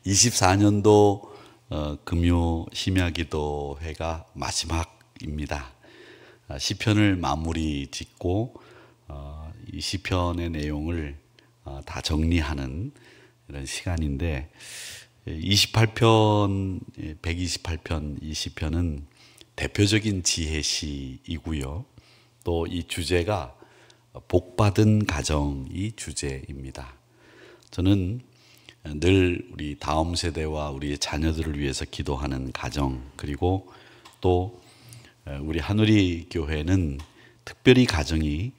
24년도 금요 심야기도회가 마지막입니다. 시편을 마무리 짓고 이 시편의 내용을 다 정리하는 이런 시간인데 28편, 128편 이 시편은 대표적인 지혜시이고요. 또 이 주제가 복받은 가정이 주제입니다. 저는 늘 우리 다음 세대와 우리의 자녀들을 위해서 기도하는 가정, 그리고 또 우리 하누리 교회는 특별히 가정이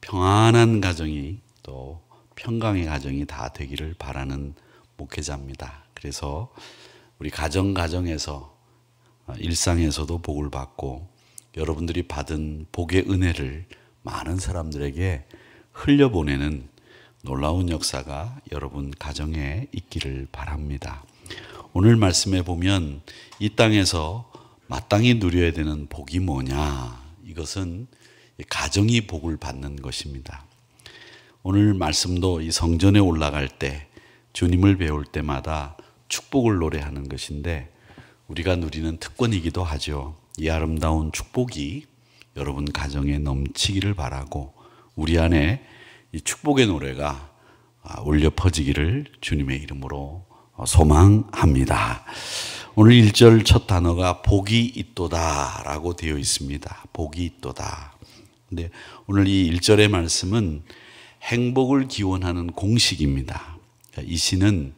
평안한 가정이 또 평강의 가정이 다 되기를 바라는 목회자입니다. 그래서 우리 가정에서 일상에서도 복을 받고 여러분들이 받은 복의 은혜를 많은 사람들에게 흘려보내는 놀라운 역사가 여러분 가정에 있기를 바랍니다. 오늘 말씀에 보면 이 땅에서 마땅히 누려야 되는 복이 뭐냐? 이것은 가정이 복을 받는 것입니다. 오늘 말씀도 이 성전에 올라갈 때 주님을 배울 때마다 축복을 노래하는 것인데 우리가 누리는 특권이기도 하죠. 이 아름다운 축복이 여러분 가정에 넘치기를 바라고 우리 안에 이 축복의 노래가 울려 퍼지기를 주님의 이름으로 소망합니다. 오늘 1절 첫 단어가 복이 있도다 라고 되어 있습니다. 복이 있도다. 근데 오늘 이 1절의 말씀은 행복을 기원하는 공식입니다. 이 시는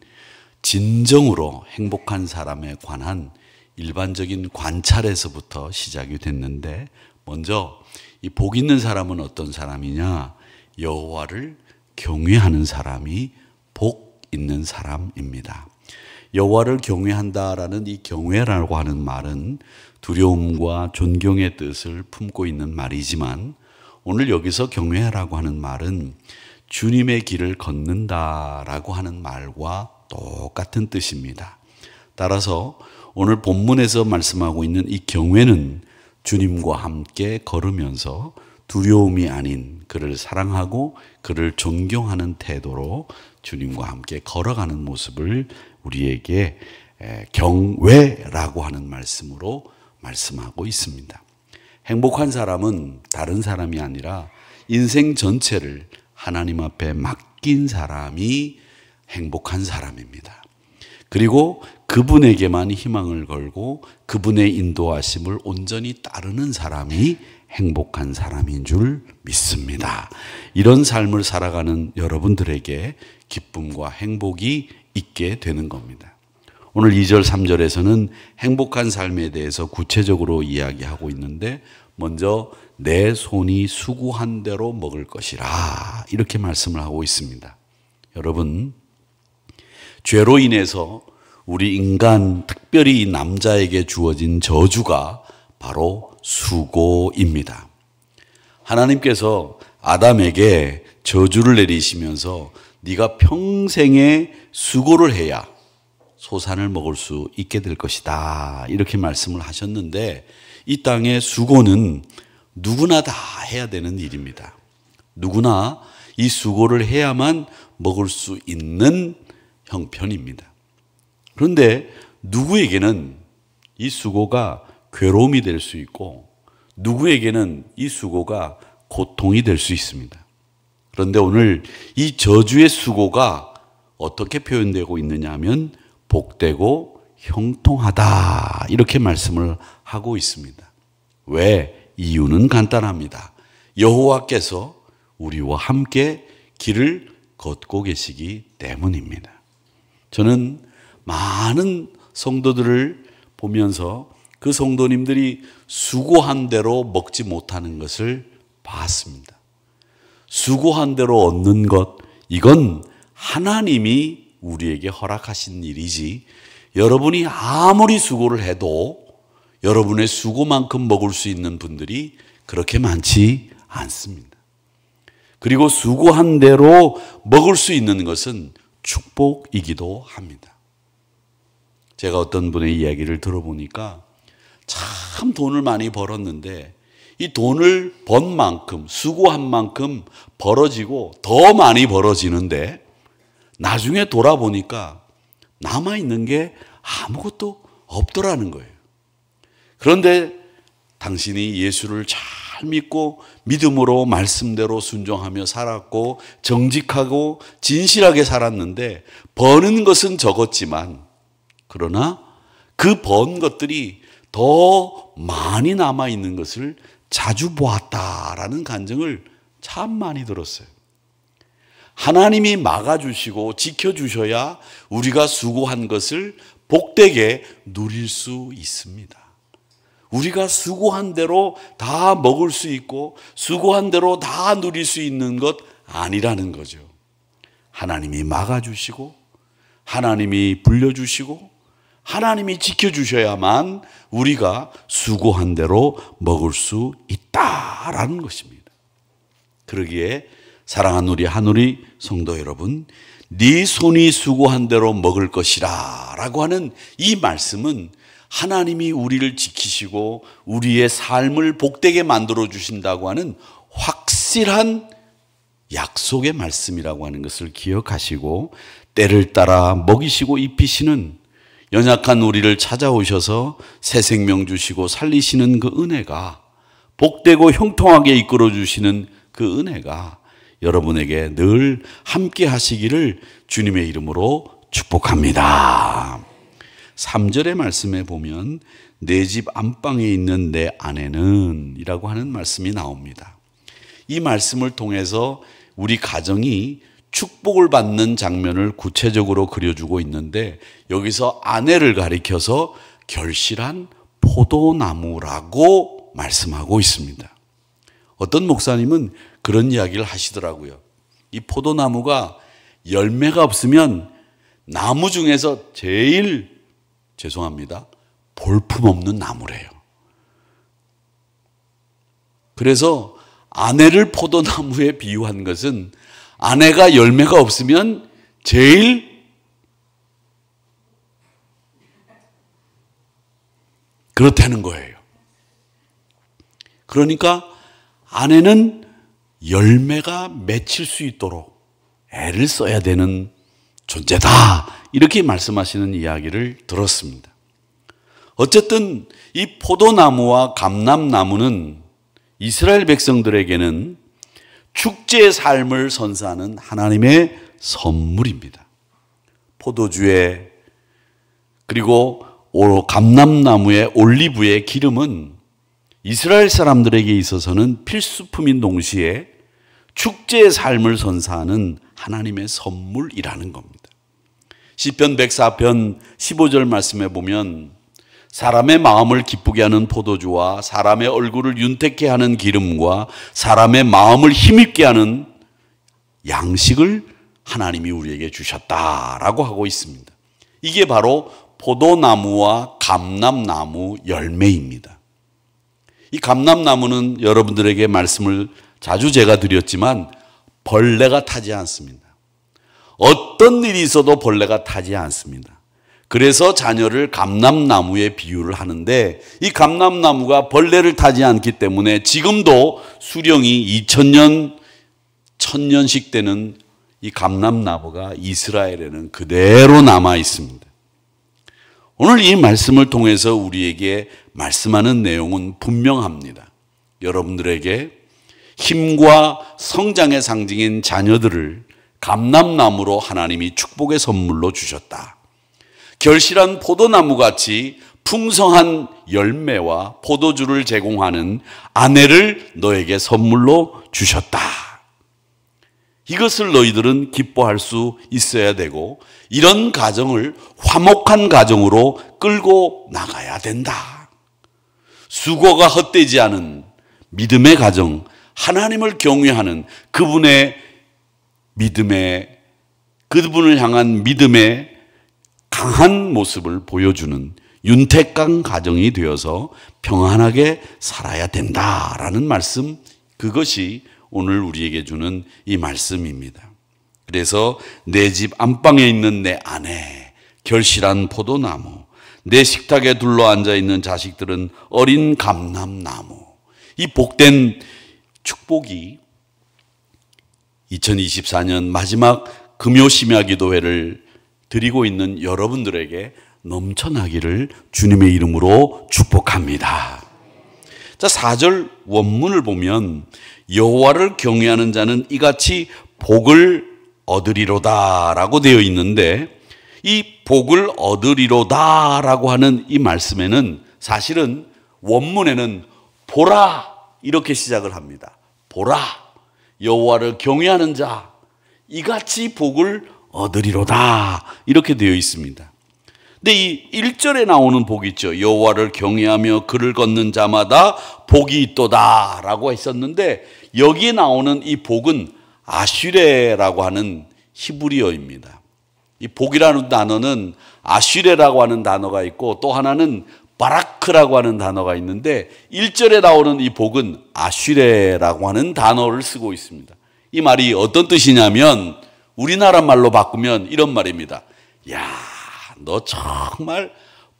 진정으로 행복한 사람에 관한 일반적인 관찰에서부터 시작이 됐는데 먼저 이 복 있는 사람은 어떤 사람이냐? 여호와를 경외하는 사람이 복 있는 사람입니다. 여호와를 경외한다라는 이 경외라고 하는 말은 두려움과 존경의 뜻을 품고 있는 말이지만 오늘 여기서 경외라고 하는 말은 주님의 길을 걷는다라고 하는 말과 똑같은 뜻입니다. 따라서 오늘 본문에서 말씀하고 있는 이 경외는 주님과 함께 걸으면서 두려움이 아닌 그를 사랑하고 그를 존경하는 태도로 주님과 함께 걸어가는 모습을 우리에게 경외라고 하는 말씀으로 말씀하고 있습니다. 행복한 사람은 다른 사람이 아니라 인생 전체를 하나님 앞에 맡긴 사람이 행복한 사람입니다. 그리고 그분에게만 희망을 걸고 그분의 인도하심을 온전히 따르는 사람이 행복한 사람인 줄 믿습니다. 이런 삶을 살아가는 여러분들에게 기쁨과 행복이 있게 되는 겁니다. 오늘 2절, 3절에서는 행복한 삶에 대해서 구체적으로 이야기하고 있는데 먼저 내 손이 수고한 대로 먹을 것이라 이렇게 말씀을 하고 있습니다. 여러분, 죄로 인해서 우리 인간, 특별히 남자에게 주어진 저주가 바로 수고입니다. 하나님께서 아담에게 저주를 내리시면서 네가 평생에 수고를 해야 소산을 먹을 수 있게 될 것이다 이렇게 말씀을 하셨는데 이 땅의 수고는 누구나 다 해야 되는 일입니다. 누구나 이 수고를 해야만 먹을 수 있는 형편입니다. 그런데 누구에게는 이 수고가 괴로움이 될 수 있고 누구에게는 이 수고가 고통이 될 수 있습니다. 그런데 오늘 이 저주의 수고가 어떻게 표현되고 있느냐 하면 복되고 형통하다 이렇게 말씀을 하고 있습니다. 왜? 이유는 간단합니다. 여호와께서 우리와 함께 길을 걷고 계시기 때문입니다. 저는 많은 성도들을 보면서 그 성도님들이 수고한 대로 먹지 못하는 것을 봤습니다. 수고한 대로 얻는 것, 이건 하나님이 우리에게 허락하신 일이지 여러분이 아무리 수고를 해도 여러분의 수고만큼 먹을 수 있는 분들이 그렇게 많지 않습니다. 그리고 수고한 대로 먹을 수 있는 것은 축복이기도 합니다. 제가 어떤 분의 이야기를 들어보니까 참 돈을 많이 벌었는데 이 돈을 번 만큼 수고한 만큼 벌어지고 더 많이 벌어지는데 나중에 돌아보니까 남아있는 게 아무것도 없더라는 거예요. 그런데 당신이 예수를 잘 믿고 믿음으로 말씀대로 순종하며 살았고 정직하고 진실하게 살았는데 버는 것은 적었지만 그러나 그 번 것들이 더 많이 남아있는 것을 자주 보았다라는 간증을 참 많이 들었어요. 하나님이 막아주시고 지켜주셔야 우리가 수고한 것을 복되게 누릴 수 있습니다. 우리가 수고한 대로 다 먹을 수 있고 수고한 대로 다 누릴 수 있는 것 아니라는 거죠. 하나님이 막아주시고 하나님이 불려주시고 하나님이 지켜주셔야만 우리가 수고한 대로 먹을 수 있다라는 것입니다. 그러기에 사랑하는 우리 한우리 성도 여러분, 네 손이 수고한 대로 먹을 것이라 라고 하는 이 말씀은 하나님이 우리를 지키시고 우리의 삶을 복되게 만들어 주신다고 하는 확실한 약속의 말씀이라고 하는 것을 기억하시고 때를 따라 먹이시고 입히시는 연약한 우리를 찾아오셔서 새 생명 주시고 살리시는 그 은혜가 복되고 형통하게 이끌어 주시는 그 은혜가 여러분에게 늘 함께 하시기를 주님의 이름으로 축복합니다. 3절의 말씀에 보면 내 집 안방에 있는 내 아내는 이라고 하는 말씀이 나옵니다. 이 말씀을 통해서 우리 가정이 축복을 받는 장면을 구체적으로 그려주고 있는데 여기서 아내를 가리켜서 결실한 포도나무라고 말씀하고 있습니다. 어떤 목사님은 그런 이야기를 하시더라고요. 이 포도나무가 열매가 없으면 나무 중에서 제일 죄송합니다. 볼품없는 나무래요. 그래서 아내를 포도나무에 비유한 것은 아내가 열매가 없으면 제일 그렇다는 거예요. 그러니까 아내는 열매가 맺힐 수 있도록 애를 써야 되는 존재다. 이렇게 말씀하시는 이야기를 들었습니다. 어쨌든 이 포도나무와 감람나무는 이스라엘 백성들에게는 축제의 삶을 선사하는 하나님의 선물입니다. 포도주에 그리고 감람나무의 올리브의 기름은 이스라엘 사람들에게 있어서는 필수품인 동시에 축제의 삶을 선사하는 하나님의 선물이라는 겁니다. 시편 104편 15절 말씀에 보면 사람의 마음을 기쁘게 하는 포도주와 사람의 얼굴을 윤택케 하는 기름과 사람의 마음을 힘있게 하는 양식을 하나님이 우리에게 주셨다라고 하고 있습니다. 이게 바로 포도나무와 감람나무 열매입니다. 이 감람나무는 여러분들에게 말씀을 자주 제가 드렸지만 벌레가 타지 않습니다. 어떤 일이 있어도 벌레가 타지 않습니다. 그래서 자녀를 감람나무에 비유를 하는데 이 감람나무가 벌레를 타지 않기 때문에 지금도 수령이 2000년, 1000년씩 되는 이 감람나무가 이스라엘에는 그대로 남아 있습니다. 오늘 이 말씀을 통해서 우리에게 말씀하는 내용은 분명합니다. 여러분들에게 힘과 성장의 상징인 자녀들을 감람나무로 하나님이 축복의 선물로 주셨다. 결실한 포도나무같이 풍성한 열매와 포도주를 제공하는 아내를 너에게 선물로 주셨다. 이것을 너희들은 기뻐할 수 있어야 되고 이런 가정을 화목한 가정으로 끌고 나가야 된다. 수고가 헛되지 않은 믿음의 가정, 하나님을 경외하는 그분의 믿음의, 그분을 향한 믿음의 강한 모습을 보여주는 윤택한 가정이 되어서 평안하게 살아야 된다라는 말씀, 그것이 오늘 우리에게 주는 이 말씀입니다. 그래서 내 집 안방에 있는 내 아내, 결실한 포도나무, 내 식탁에 둘러앉아 있는 자식들은 어린 감람나무. 이 복된 축복이 2024년 마지막 금요 심야 기도회를 드리고 있는 여러분들에게 넘쳐나기를 주님의 이름으로 축복합니다. 자, 4절 원문을 보면 여호와를 경외하는 자는 이같이 복을 얻으리로다라고 되어 있는데, 이 복을 얻으리로다라고 하는 이 말씀에는 사실은 원문에는 보라 이렇게 시작을 합니다. 보라, 여호와를 경외하는 자 이같이 복을 얻으리로다 이렇게 되어 있습니다. 근데 이 1절에 나오는 복이 있죠. 여호와를 경외하며 그를 걷는 자마다 복이 있도다 라고 했었는데, 여기에 나오는 이 복은 아슈레라고 하는 히브리어입니다. 이 복이라는 단어는 아슈레라고 하는 단어가 있고 또 하나는 바라크라고 하는 단어가 있는데, 1절에 나오는 이 복은 아슈레라고 하는 단어를 쓰고 있습니다. 이 말이 어떤 뜻이냐면 우리나라 말로 바꾸면 이런 말입니다. 야, 너 정말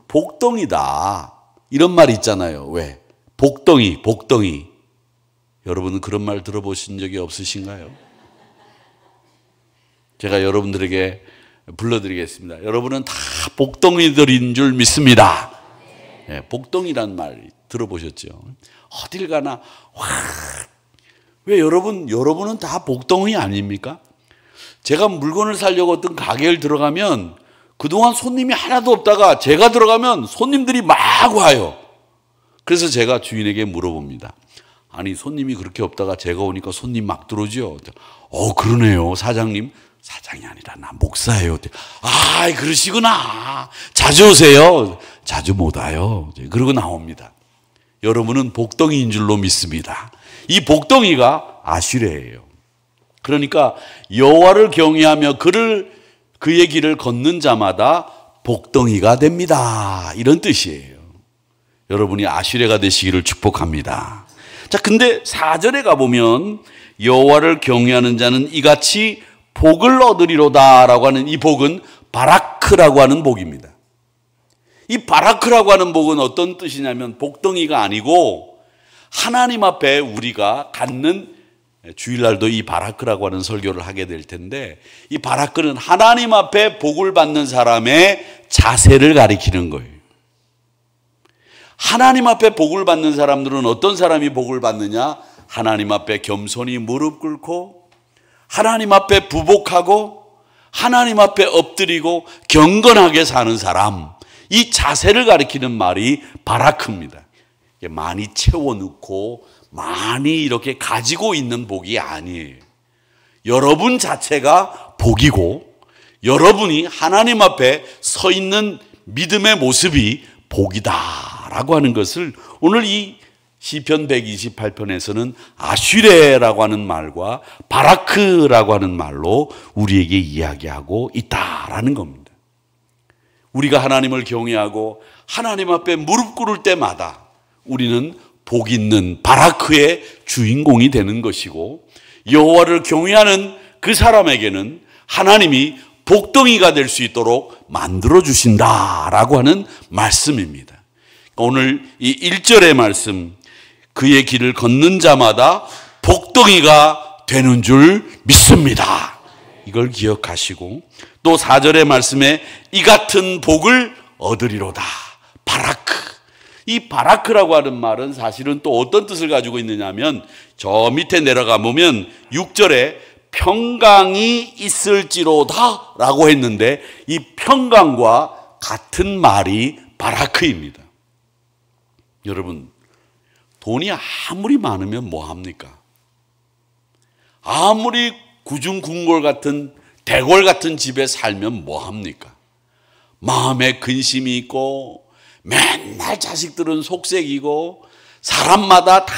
복덩이다, 이런 말 있잖아요. 왜? 복덩이, 복덩이. 여러분은 그런 말 들어보신 적이 없으신가요? 제가 여러분들에게 불러드리겠습니다. 여러분은 다 복덩이들인 줄 믿습니다. 네, 복덩이란 말 들어보셨죠? 어딜 가나 와, 왜 여러분은 다 복덩이 아닙니까? 제가 물건을 사려고 어떤 가게를 들어가면 그동안 손님이 하나도 없다가 제가 들어가면 손님들이 막 와요. 그래서 제가 주인에게 물어봅니다. 아니, 손님이 그렇게 없다가 제가 오니까 손님 막 들어오죠. 그러네요, 사장님. 사장이 아니라 나 목사예요. 아, 그러시구나. 자주 오세요. 자주 못 와요. 그러고 나옵니다. 여러분은 복덩이인 줄로 믿습니다. 이 복덩이가 아슈레예요. 그러니까 여호와를 경외하며 그의 길을 걷는 자마다 복덩이가 됩니다, 이런 뜻이에요. 여러분이 아슈레가 되시기를 축복합니다. 자, 근데 4절에 가보면 여호와를 경외하는 자는 이같이 복을 얻으리로다라고 하는 이 복은 바라크라고 하는 복입니다. 이 바라크라고 하는 복은 어떤 뜻이냐면 복덩이가 아니고 하나님 앞에 우리가 갖는, 주일날도 이 바라크라고 하는 설교를 하게 될 텐데, 이 바라크는 하나님 앞에 복을 받는 사람의 자세를 가리키는 거예요. 하나님 앞에 복을 받는 사람들은 어떤 사람이 복을 받느냐? 하나님 앞에 겸손히 무릎 꿇고 하나님 앞에 부복하고 하나님 앞에 엎드리고 경건하게 사는 사람, 이 자세를 가리키는 말이 바라크입니다. 많이 채워넣고 많이 이렇게 가지고 있는 복이 아니에요. 여러분 자체가 복이고 여러분이 하나님 앞에 서 있는 믿음의 모습이 복이다라고 하는 것을 오늘 이 시편 128편에서는 아슈레라고 하는 말과 바라크라고 하는 말로 우리에게 이야기하고 있다라는 겁니다. 우리가 하나님을 경외하고 하나님 앞에 무릎 꿇을 때마다 우리는 복 있는 바라크의 주인공이 되는 것이고, 여호와를 경외하는 그 사람에게는 하나님이 복덩이가 될 수 있도록 만들어 주신다라고 하는 말씀입니다. 오늘 이 1절의 말씀, 그의 길을 걷는 자마다 복덩이가 되는 줄 믿습니다. 이걸 기억하시고, 또 4절의 말씀에 이 같은 복을 얻으리로다, 바라크. 이 바라크라고 하는 말은 사실은 또 어떤 뜻을 가지고 있느냐면, 저 밑에 내려가 보면 6절에 평강이 있을지로다 라고 했는데, 이 평강과 같은 말이 바라크입니다. 여러분, 돈이 아무리 많으면 뭐합니까? 아무리 구중궁궐 같은 대궐 같은 집에 살면 뭐합니까? 마음에 근심이 있고 맨날 자식들은 속색이고 사람마다 다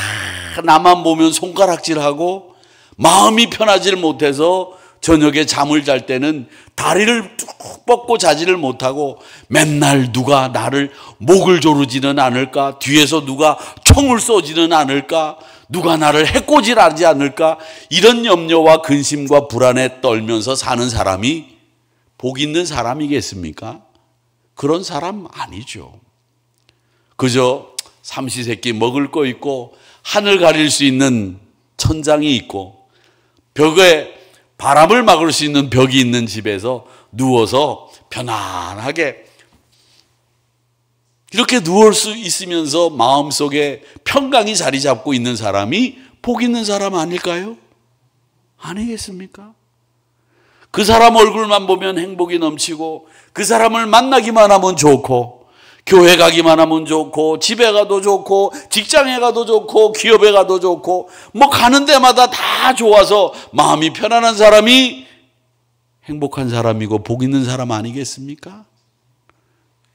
나만 보면 손가락질하고 마음이 편하지를 못해서 저녁에 잠을 잘 때는 다리를 쭉 뻗고 자지를 못하고 맨날 누가 나를 목을 조르지는 않을까, 뒤에서 누가 총을 쏘지는 않을까, 누가 나를 해코지하지 않을까, 이런 염려와 근심과 불안에 떨면서 사는 사람이 복 있는 사람이겠습니까? 그런 사람 아니죠. 그저 삼시세끼 먹을 거 있고 하늘 가릴 수 있는 천장이 있고 벽에 바람을 막을 수 있는 벽이 있는 집에서 누워서 편안하게 이렇게 누울 수 있으면서 마음속에 평강이 자리 잡고 있는 사람이 복 있는 사람 아닐까요? 아니겠습니까? 그 사람 얼굴만 보면 행복이 넘치고 그 사람을 만나기만 하면 좋고 교회 가기만 하면 좋고 집에 가도 좋고 직장에 가도 좋고 기업에 가도 좋고 뭐 가는 데마다 다 좋아서 마음이 편안한 사람이 행복한 사람이고 복 있는 사람 아니겠습니까?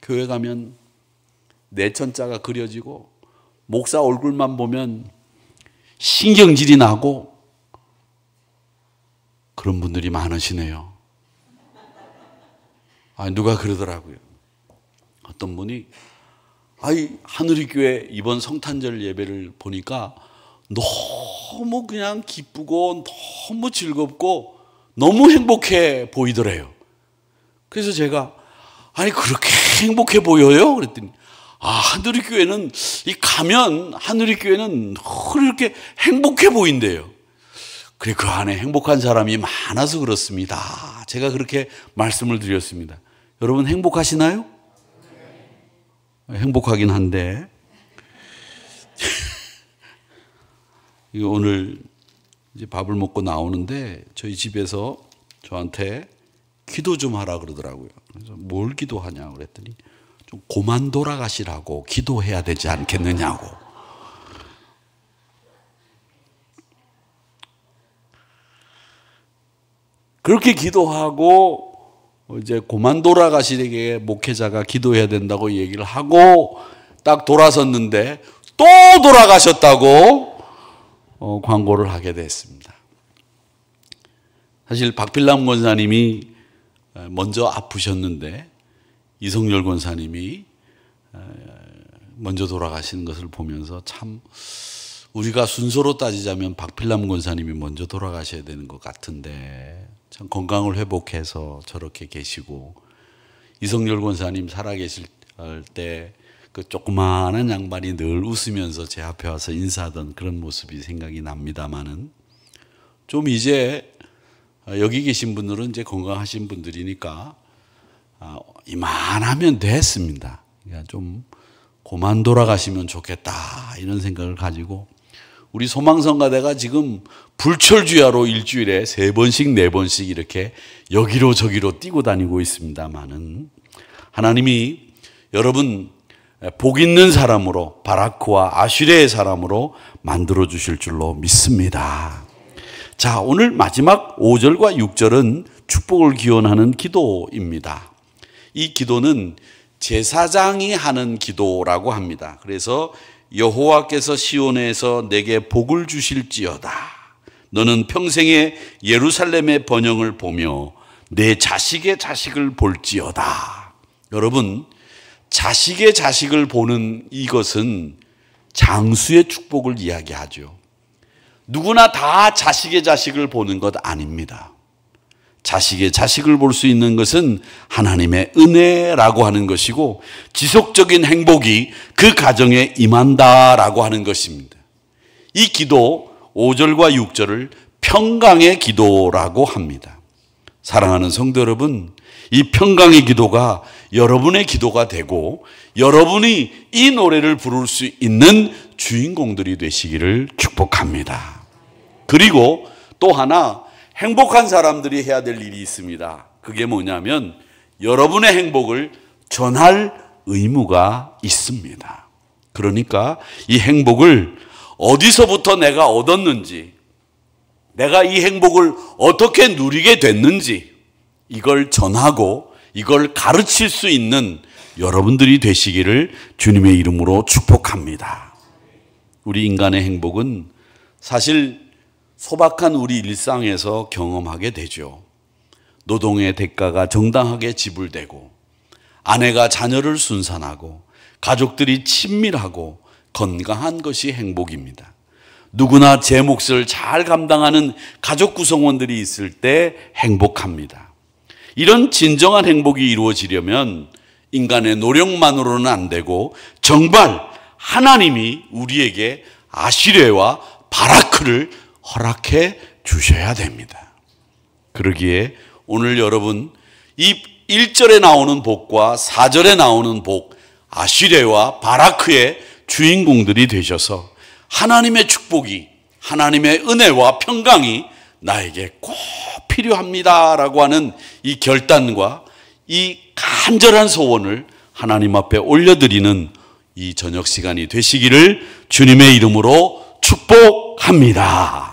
교회 가면 내천자가 그려지고 목사 얼굴만 보면 신경질이 나고 그런 분들이 많으시네요. 누가 그러더라고요. 어떤 분이 하늘이교회 이번 성탄절 예배를 보니까 너무 그냥 기쁘고 너무 즐겁고 너무 행복해 보이더래요. 그래서 제가 그렇게 행복해 보여요? 그랬더니 하늘이교회는 가면 하늘이교회는 이렇게 행복해 보인대요. 그래, 그 안에 행복한 사람이 많아서 그렇습니다. 제가 그렇게 말씀을 드렸습니다. 여러분 행복하시나요? 행복하긴 한데 오늘 이제 밥을 먹고 나오는데 저희 집에서 저한테 기도 좀 하라 그러더라고요. 그래서 뭘 기도하냐 그랬더니 좀 고만 돌아가시라고 기도해야 되지 않겠느냐고. 그렇게 기도하고 이제 고만 돌아가시게 목회자가 기도해야 된다고 얘기를 하고 딱 돌아섰는데 또 돌아가셨다고 광고를 하게 됐습니다. 사실 박필남 권사님이 먼저 아프셨는데 이성열 권사님이 먼저 돌아가시는 것을 보면서 참 우리가 순서로 따지자면 박필남 권사님이 먼저 돌아가셔야 되는 것 같은데 참 건강을 회복해서 저렇게 계시고 이성열 권사님 살아계실 때 그 조그마한 양반이 늘 웃으면서 제 앞에 와서 인사하던 그런 모습이 생각이 납니다만은 좀 이제 여기 계신 분들은 이제 건강하신 분들이니까 이만하면 됐습니다. 그러니까 좀 그만 돌아가시면 좋겠다 이런 생각을 가지고 우리 소망성가대가 지금 불철주야로 일주일에 3번씩 4번씩 이렇게 여기로 저기로 뛰고 다니고 있습니다만은 하나님이 여러분 복 있는 사람으로 바라크와 아슈레의 사람으로 만들어 주실 줄로 믿습니다. 자, 오늘 마지막 5절과 6절은 축복을 기원하는 기도입니다. 이 기도는 제사장이 하는 기도라고 합니다. 그래서 여호와께서 시온에서 내게 복을 주실지어다. 너는 평생에 예루살렘의 번영을 보며 내 자식의 자식을 볼지어다. 여러분, 자식의 자식을 보는 이것은 장수의 축복을 이야기하죠. 누구나 다 자식의 자식을 보는 것 아닙니다. 자식의 자식을 볼 수 있는 것은 하나님의 은혜라고 하는 것이고 지속적인 행복이 그 가정에 임한다라고 하는 것입니다. 이 기도 5절과 6절을 평강의 기도라고 합니다. 사랑하는 성도 여러분, 이 평강의 기도가 여러분의 기도가 되고 여러분이 이 노래를 부를 수 있는 주인공들이 되시기를 축복합니다. 그리고 또 하나 행복한 사람들이 해야 될 일이 있습니다. 그게 뭐냐면 여러분의 행복을 전할 의무가 있습니다. 그러니까 이 행복을 어디서부터 내가 얻었는지, 내가 이 행복을 어떻게 누리게 됐는지 이걸 전하고 이걸 가르칠 수 있는 여러분들이 되시기를 주님의 이름으로 축복합니다. 우리 인간의 행복은 사실 소박한 우리 일상에서 경험하게 되죠. 노동의 대가가 정당하게 지불되고 아내가 자녀를 순산하고 가족들이 친밀하고 건강한 것이 행복입니다. 누구나 제 몫을 잘 감당하는 가족 구성원들이 있을 때 행복합니다. 이런 진정한 행복이 이루어지려면 인간의 노력만으로는 안 되고 정말 하나님이 우리에게 아시레와 바라크를 허락해 주셔야 됩니다. 그러기에 오늘 여러분 이 1절에 나오는 복과 4절에 나오는 복, 아시레와 바라크의 주인공들이 되셔서 하나님의 축복이, 하나님의 은혜와 평강이 나에게 꼭 필요합니다라고 하는 이 결단과 이 간절한 소원을 하나님 앞에 올려드리는 이 저녁 시간이 되시기를 주님의 이름으로 축복합니다.